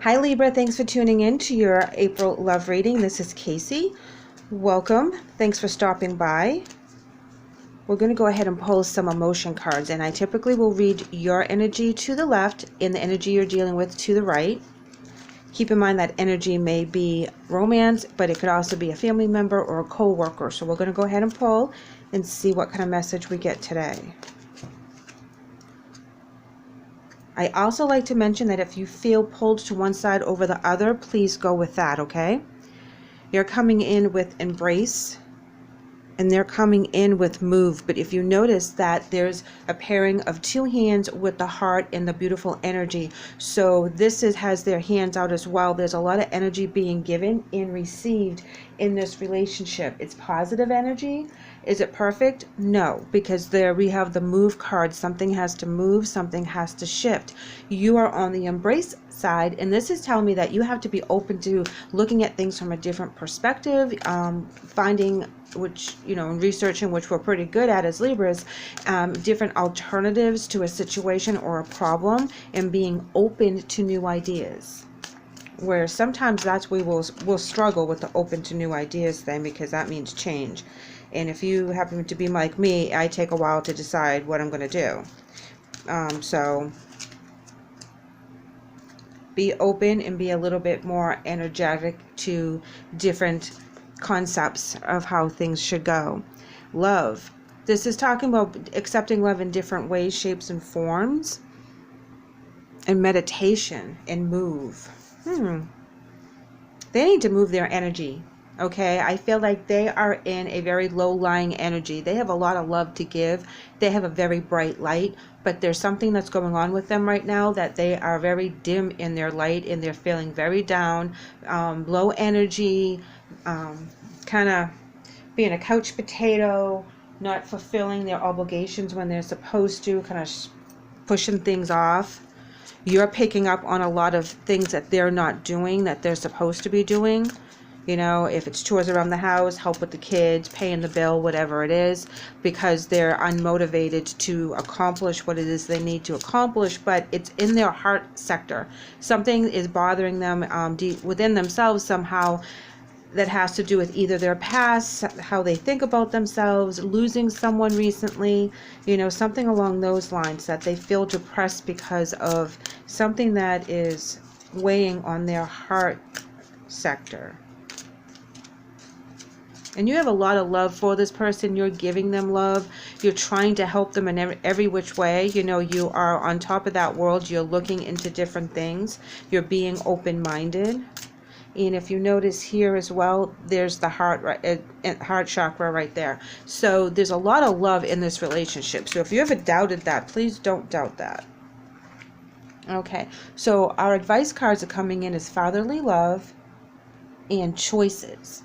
Hi Libra, thanks for tuning in to your April love reading. This is Kacee. Welcome. Thanks for stopping by. We're going to go ahead and pull some emotion cards, and I typically will read your energy to the left and the energy you're dealing with to the right. Keep in mind that energy may be romance, but it could also be a family member or a co-worker. So we're going to go ahead and pull and see what kind of message we get today. I also like to mention that if you feel pulled to one side over the other, please go with that, okay? You're coming in with embrace, and they're coming in with move. But if you notice that there's a pairing of two hands with the heart and the beautiful energy. So this has their hands out as well. There's a lot of energy being given and received in this relationship. It's positive energy. Is it perfect? No, because there we have the move card. Something has to move, something has to shift. You are on the embrace side, and this is telling me that you have to be open to looking at things from a different perspective, finding, which, you know, researching, which we're pretty good at as Libras, different alternatives to a situation or a problem, and being open to new ideas. Where sometimes that's where we'll struggle with the open to new ideas thing, because that means change. And if you happen to be like me, I take a while to decide what I'm going to do. So be open and be a little bit more energetic to different concepts of how things should go. Love. This is talking about accepting love in different ways, shapes, and forms. And meditation and move. They need to move their energy. Okay, I feel like they are in a very low-lying energy. They have a lot of love to give. They have a very bright light, but there's something that's going on with them right now that they are very dim in their light, and they're feeling very down, low energy, kind of being a couch potato, not fulfilling their obligations when they're supposed to, kind of pushing things off. You're picking up on a lot of things that they're not doing that they're supposed to be doing. You know, if it's chores around the house, help with the kids, paying the bill, whatever it is, because they're unmotivated to accomplish what it is they need to accomplish, but it's in their heart sector. Something is bothering them deep within themselves somehow, that has to do with either their past, how they think about themselves, losing someone recently, you know, something along those lines, that they feel depressed because of something that is weighing on their heart sector. And you have a lot of love for this person. You're giving them love. You're trying to help them in every which way. You know, you are on top of that world. You're looking into different things. You're being open-minded. And if you notice here as well, there's the heart chakra right there. So there's a lot of love in this relationship. So if you ever doubted that, please don't doubt that. Okay, so our advice cards are coming in as fatherly love and choices.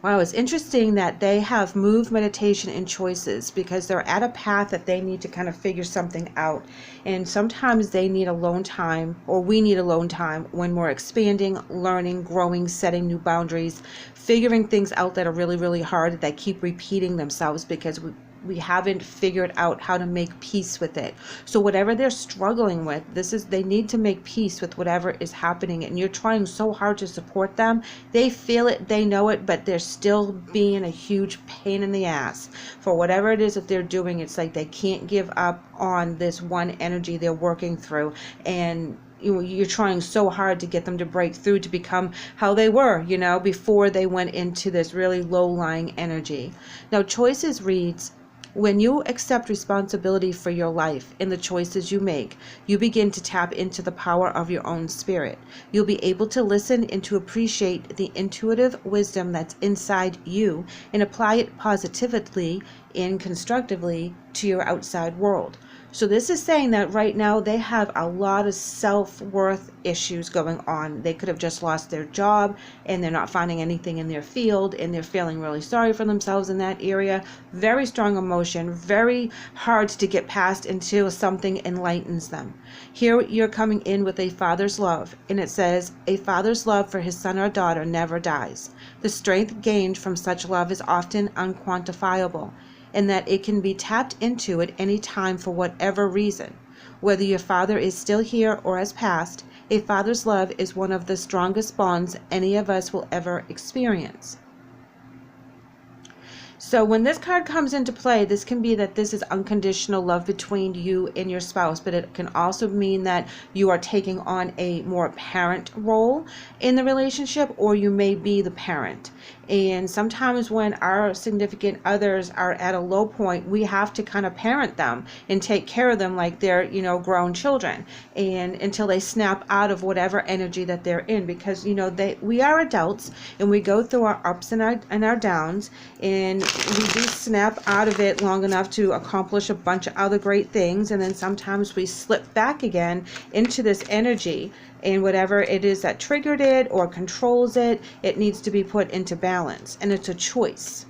Wow, it's interesting that they have move, meditation, and choices, because they're at a path that they need to kind of figure something out. And sometimes they need alone time, or we need alone time, when we're expanding, learning, growing, setting new boundaries, figuring things out that are really, really hard, that keep repeating themselves because we haven't figured out how to make peace with it. So whatever they're struggling with, they need to make peace with whatever is happening, and you're trying so hard to support them. They feel it, they know it, but they're still being a huge pain in the ass for whatever it is that they're doing. It's like they can't give up on this one energy they're working through, and you're trying so hard to get them to break through to become how they were, you know, before they went into this really low-lying energy. Now, choices reads, when you accept responsibility for your life and the choices you make, you begin to tap into the power of your own spirit. You'll be able to listen and to appreciate the intuitive wisdom that's inside you and apply it positively and constructively to your outside world. So this is saying that right now they have a lot of self-worth issues going on. They could have just lost their job and they're not finding anything in their field, and they're feeling really sorry for themselves in that area. Very strong emotion, very hard to get past until something enlightens them. Here you're coming in with a father's love, and it says, a father's love for his son or daughter never dies. The strength gained from such love is often unquantifiable, and that it can be tapped into at any time for whatever reason. Whether your father is still here or has passed, A father's love is one of the strongest bonds any of us will ever experience. So when this card comes into play, this can be that this is unconditional love between you and your spouse, but it can also mean that you are taking on a more parent role in the relationship, or you may be the parent. And sometimes when our significant others are at a low point, we have to kind of parent them and take care of them like they're, grown children, and until they snap out of whatever energy that they're in, because we are adults and we go through our ups and our downs, and we do snap out of it long enough to accomplish a bunch of other great things, and then sometimes we slip back again into this energy, and whatever it is that triggered it or controls it, it needs to be put into balance. And it's a choice.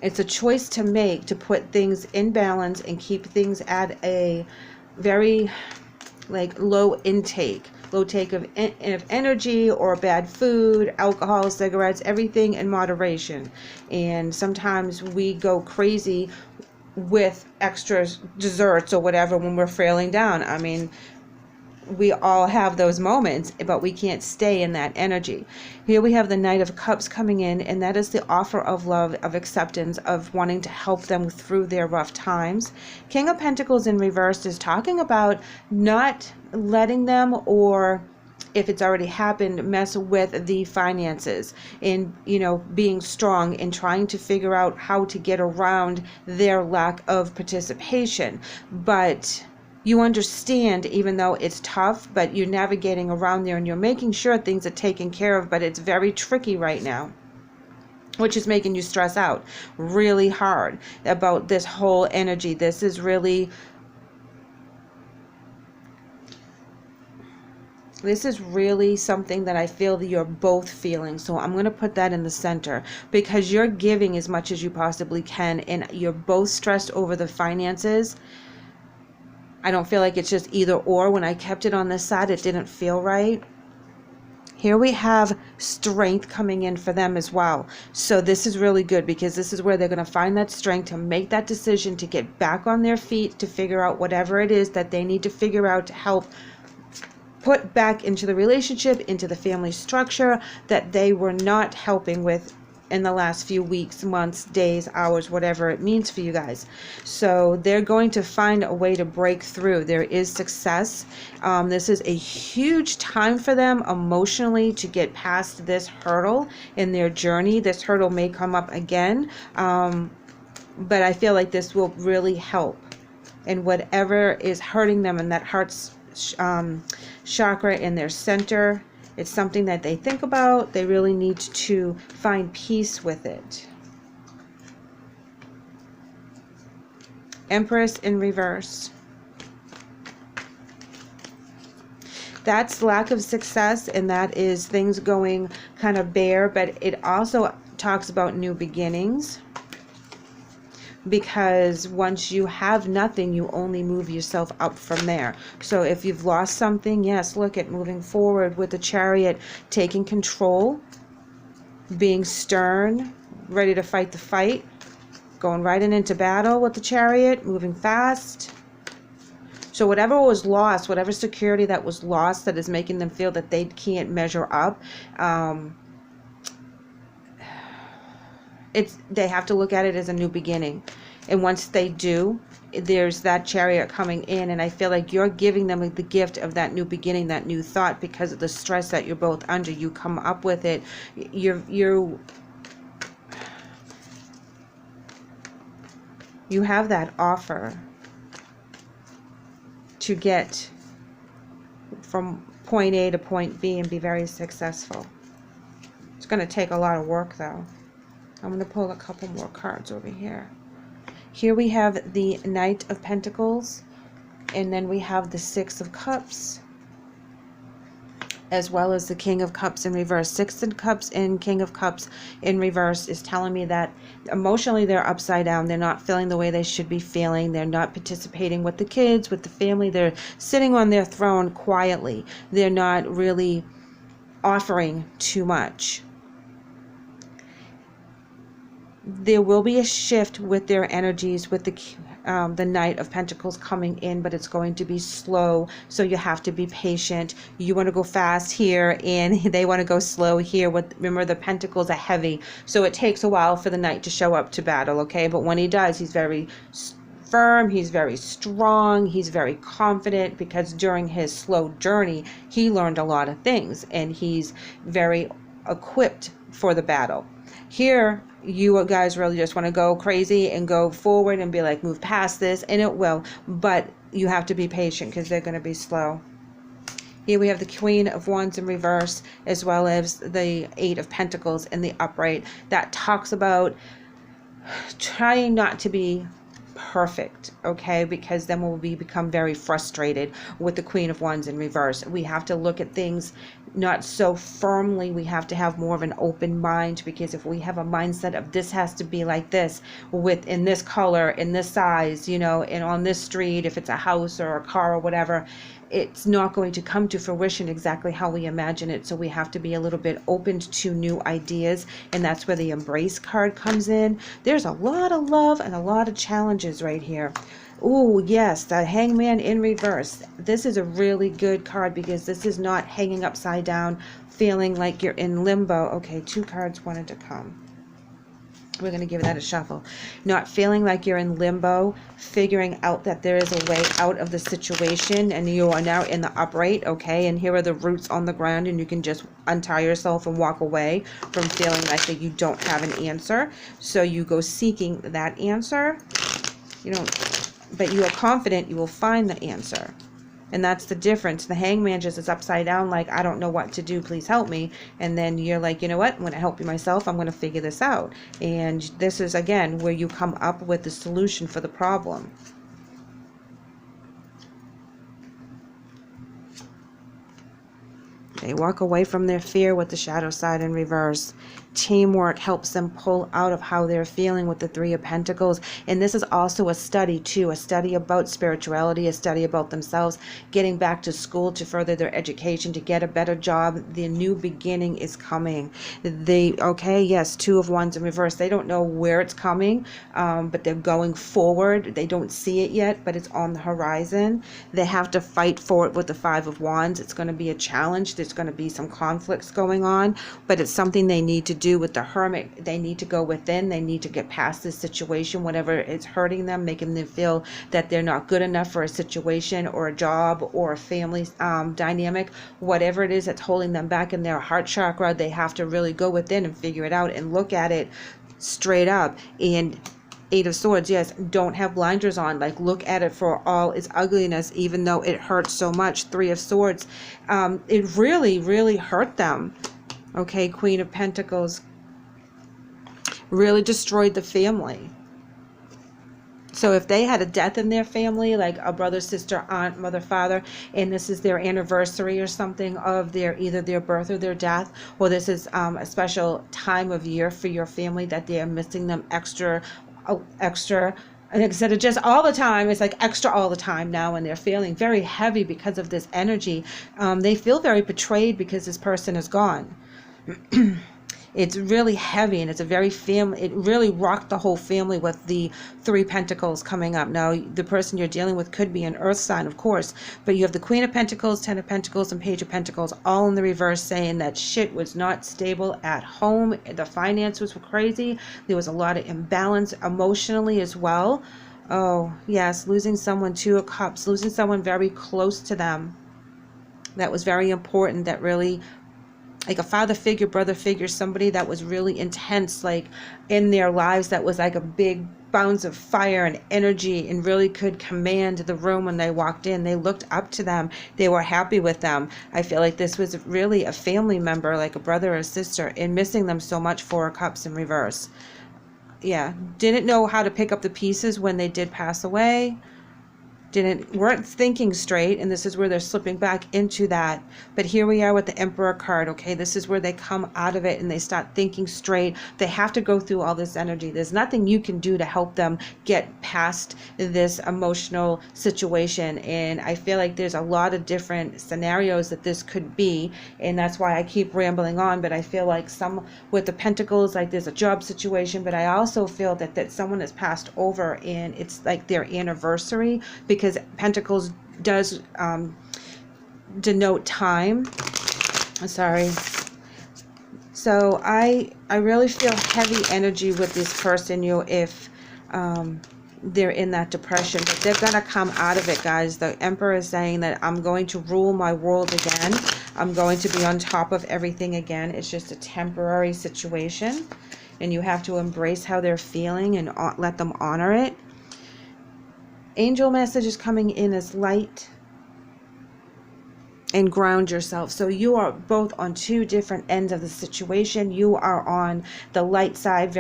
It's a choice to make, to put things in balance and keep things at a very low take of energy or bad food, alcohol, cigarettes, everything in moderation. And sometimes we go crazy with extra desserts or whatever when we're frailing down. I mean, we all have those moments, but we can't stay in that energy. Here we have the Knight of Cups coming in, and that is the offer of love, of acceptance, of wanting to help them through their rough times. King of Pentacles in reverse is talking about not letting them, or if it's already happened, mess with the finances, and being strong and trying to figure out how to get around their lack of participation. But you understand, even though it's tough, but you're navigating around there and you're making sure things are taken care of, but it's very tricky right now, which is making you stress out really hard about this whole energy. This is really something that I feel that you're both feeling. So I'm going to put that in the center, because you're giving as much as you possibly can, and you're both stressed over the finances. I don't feel like it's just either or. When I kept it on this side, it didn't feel right. Here we have strength coming in for them as well. So this is really good, because this is where they're going to find that strength to make that decision, to get back on their feet, to figure out whatever it is that they need to figure out to help put back into the relationship, into the family structure that they were not helping with in the last few weeks, months, days, hours, whatever it means for you guys. So they're going to find a way to break through. There is success. This is a huge time for them emotionally to get past this hurdle in their journey. This hurdle may come up again, but I feel like this will really help. And whatever is hurting them in that heart's chakra in their center, it's something that they think about. They really need to find peace with it. Empress in reverse. That's lack of success, and that is things going kind of bare, but it also talks about new beginnings. Because once you have nothing, you only move yourself up from there. So if you've lost something, yes, look at moving forward with the Chariot, taking control, being stern, ready to fight the fight, going right into battle with the Chariot, moving fast. So whatever was lost, whatever security that was lost that is making them feel that they can't measure up, they have to look at it as a new beginning. And once they do, there's that Chariot coming in, and I feel like you're giving them the gift of that new beginning, that new thought, because of the stress that you're both under. You come up with it. You have that offer to get from point A to point B and be very successful. It's going to take a lot of work, though. I'm going to pull a couple more cards over here. Here we have the Knight of Pentacles, and then we have the Six of Cups, as well as the King of Cups in reverse. Six of Cups and King of Cups in reverse is telling me that emotionally they're upside down. They're not feeling the way they should be feeling. They're not participating with the kids, with the family. They're sitting on their throne quietly. They're not really offering too much. There will be a shift with their energies with the the Knight of Pentacles coming in, but it's going to be slow, so you have to be patient. You want to go fast here, and they want to go slow here. Remember, the Pentacles are heavy, so it takes a while for the Knight to show up to battle, okay? But when he does, he's very firm, he's very strong, he's very confident, because during his slow journey, he learned a lot of things, and he's very equipped for the battle. Here, you guys really just want to go crazy and go forward and be like, move past this, and it will, but you have to be patient because they're going to be slow. Here we have the Queen of Wands in reverse, as well as the Eight of Pentacles in the upright. That talks about trying not to be perfect, okay, because then we'll become very frustrated with the Queen of Wands in reverse. We have to look at things not so firmly. We have to have more of an open mind, because if we have a mindset of this has to be like this, in this color, in this size, you know, and on this street, if it's a house or a car or whatever, it's not going to come to fruition exactly how we imagine it. So we have to be a little bit open to new ideas, and that's where the Embrace card comes in. There's a lot of love and a lot of challenges right here. Oh yes, the Hangman in reverse. This is a really good card, because this is not hanging upside down, feeling like you're in limbo. Okay, 2 cards wanted to come. We're going to give that a shuffle. Not feeling like you're in limbo, figuring out that there is a way out of the situation, and you are now in the upright, okay? And here are the roots on the ground, and you can just untie yourself and walk away from feeling like that you don't have an answer. So you go seeking that answer, you know, but you are confident you will find the answer. And that's the difference. The Hangman just is upside down, like, I don't know what to do, please help me. And then you're like, you know what, I'm going to help you myself, I'm going to figure this out. And this is, again, where you come up with the solution for the problem. They walk away from their fear with the shadow side in reverse. Teamwork helps them pull out of how they're feeling with the Three of Pentacles. And this is also a study too, a study about spirituality, a study about themselves, getting back to school to further their education, to get a better job. The new beginning is coming. Okay, yes, 2 of Wands in reverse. They don't know where it's coming, but they're going forward. They don't see it yet, but it's on the horizon. They have to fight for it with the 5 of Wands. It's going to be a challenge. There's going to be some conflicts going on, but it's something they need to do. With the Hermit, they need to go within. They need to get past this situation, whatever is hurting them, making them feel that they're not good enough for a situation or a job or a family dynamic, whatever it is that's holding them back in their heart chakra. They have to really go within and figure it out and look at it straight up. And 8 of Swords, yes, don't have blinders on. Like, look at it for all its ugliness, even though it hurts so much. 3 of Swords, it really, really hurt them. Okay, Queen of Pentacles really destroyed the family. So if they had a death in their family, like a brother, sister, aunt, mother, father, and this is their anniversary or something of either their birth or their death, or this is a special time of year for your family that they are missing them extra, and instead of just all the time, it's like extra all the time now, and they're feeling very heavy because of this energy. They feel very betrayed because this person is gone. It's really heavy, and it's a very family. It really rocked the whole family with the 3 Pentacles coming up. Now, the person you're dealing with could be an earth sign, of course, but you have the Queen of Pentacles, 10 of Pentacles, and Page of Pentacles all in the reverse, saying that shit was not stable at home. The finances were crazy. There was a lot of imbalance emotionally as well. Oh, yes, losing someone, 2 of Cups, losing someone very close to them. That was very important, that really, like a father figure, brother figure, somebody that was really intense, like in their lives, that was like a big bounce of fire and energy and really could command the room when they walked in. They looked up to them. They were happy with them. I feel like this was really a family member, like a brother or sister, and missing them so much. 4 of Cups in reverse. Yeah, didn't know how to pick up the pieces when they did pass away. weren't thinking straight, and this is where they're slipping back into that. But here we are with the Emperor card. Okay, this is where they come out of it and they start thinking straight. They have to go through all this energy. There's nothing you can do to help them get past this emotional situation, and I feel like there's a lot of different scenarios that this could be, and that's why I keep rambling on. But I feel like some with the Pentacles, like there's a job situation, but I also feel that someone has passed over and it's like their anniversary, because Pentacles does denote time. Sorry. So I really feel heavy energy with this person, if they're in that depression, but they're gonna come out of it, guys. The Emperor is saying that I'm going to rule my world again. I'm going to be on top of everything again. It's just a temporary situation, and you have to embrace how they're feeling and let them honor it. Angel message is coming in as light and ground yourself. So you are both on two different ends of the situation. You are on the light side,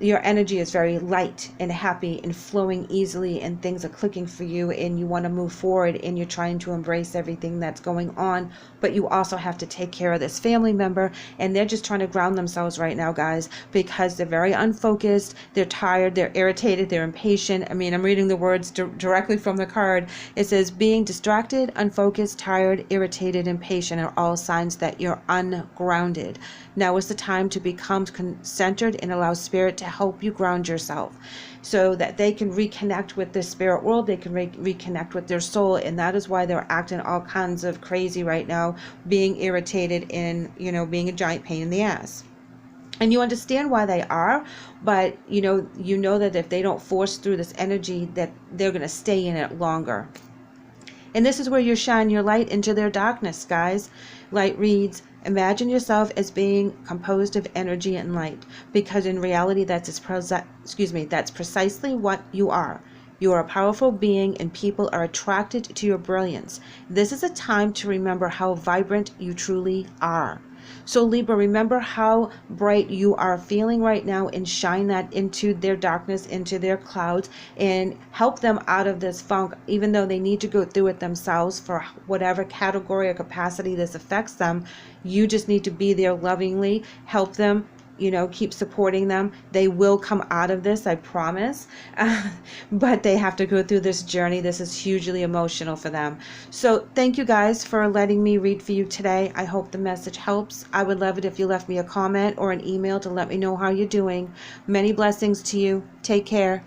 your energy is very light and happy and flowing easily, and things are clicking for you, and you want to move forward, and you're trying to embrace everything that's going on. But you also have to take care of this family member, and they're just trying to ground themselves right now, guys, because they're very unfocused, they're tired, they're irritated, they're impatient. I mean, I'm reading the words directly from the card. It says being distracted, unfocused, tired, irritated, impatient are all signs that you're ungrounded. Now is the time to become centered and allow spirit to help you ground yourself, so that they can reconnect with the spirit world, they can reconnect with their soul. And that is why they're acting all kinds of crazy right now, being irritated and being a giant pain in the ass. And you understand why they are, but you know that if they don't force through this energy, that they're going to stay in it longer. And this is where you shine your light into their darkness, guys. Light reads, imagine yourself as being composed of energy and light, because in reality that's precisely what you are. You are a powerful being, and people are attracted to your brilliance. This is a time to remember how vibrant you truly are. So Libra, remember how bright you are feeling right now, and shine that into their darkness, into their clouds, and help them out of this funk, even though they need to go through it themselves for whatever category or capacity this affects them. You just need to be there lovingly, help them, keep supporting them. They will come out of this, I promise. But they have to go through this journey. This is hugely emotional for them. So thank you guys for letting me read for you today. I hope the message helps. I would love it if you left me a comment or an email to let me know how you're doing. Many blessings to you. Take care.